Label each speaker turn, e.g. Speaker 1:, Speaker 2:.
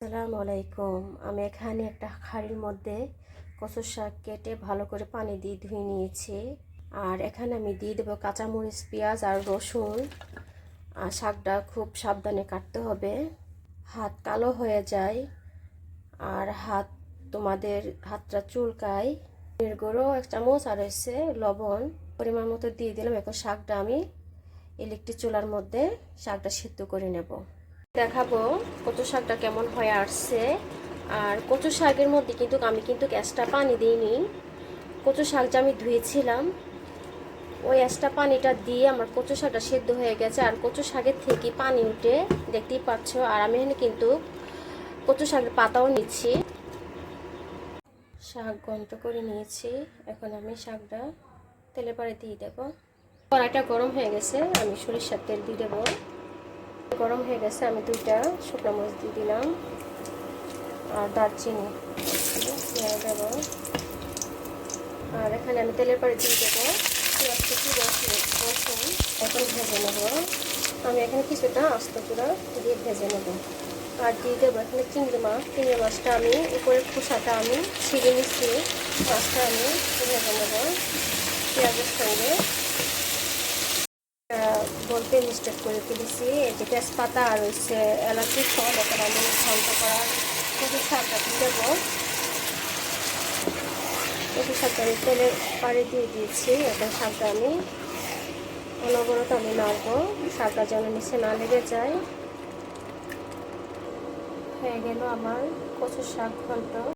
Speaker 1: আসসালামু আলাইকুম। আমি এখানে একটা হাঁড়ির মধ্যে কচুর শাক কেটে ভালো করে পানি দিয়ে ধুয়ে নিয়েছি। আর এখানে আমি দিয়ে দেবো কাঁচামরিচ, পেঁয়াজ আর রসুন। আর শাকটা খুব সাবধানে কাটতে হবে, হাত কালো হয়ে যায় আর তোমাদের হাতটা চুলকায়। গুঁড়ো 1 চামচ আর হচ্ছে লবণ পরিমাণ মতো দিয়ে দিলাম। এখন শাকটা আমি ইলেকট্রিক চুলার মধ্যে শাকটা সিদ্ধ করে নেব। দেখাবো কচু শাকটা কেমন হয়ে আসছে। আর কচু শাকের মধ্যে আমি এক্সট্রা পানি দিইনি। কচু শাক যে আমি ধুয়েছিলাম ওই এক্সট্রা পানিটা দিয়ে আমার কচু শাকটা সেদ্ধ হয়ে গেছে। আর কচু শাকের থেকে পানি উঠে দেখতেই পাচ্ছ। আর আমি এখানে কচু শাকের পাতাও নিচ্ছি, শাক ঘন্ট করে নিয়েছি। এখন আমি শাকটা তেলে পাড়ে দিয়ে দেবো। কড়াইটা গরম হয়ে গেছে, আমি সরিষার তেল দিয়ে দেবো। গরম হয়ে গেছে, আমি 2টা শুকনো মরিচ দিয়ে দিলাম আর দারচিনি দিয়ে দেবো। আর এখানে আমি তেলের পরে দিয়ে দেবো পেঁয়াজ কুচি, রসুন। এখন ভেজে নেব। আমি এখানে কিছুটা আস্ত গুঁড়া দিয়ে ভেজে নেব। আর দিয়ে দেবো এখানে চিংড়ি মাছটা আমি উপরের খোসাটা আমি ছিঁড়ে নিচ্ছি। মাছটা আমি ভেজে নেব পেঁয়াজের সঙ্গে। বলতে মিস্টেক করে তুলেছি, এই যে তেজপাতা আর হচ্ছে এলাচি ফল, এখন আমি ঘন্ট করা কচু শাকটা দিয়ে দেবো। কচু শাকটা আমি তেলের পাড়ে দিয়ে দিয়েছি। এখন শাকটা আমি অনবরত আমি নাড়বো, শাকটা যেন নিচে না লেগে যায়। হয়ে গেল আমার কচু শাক ঘন্ট।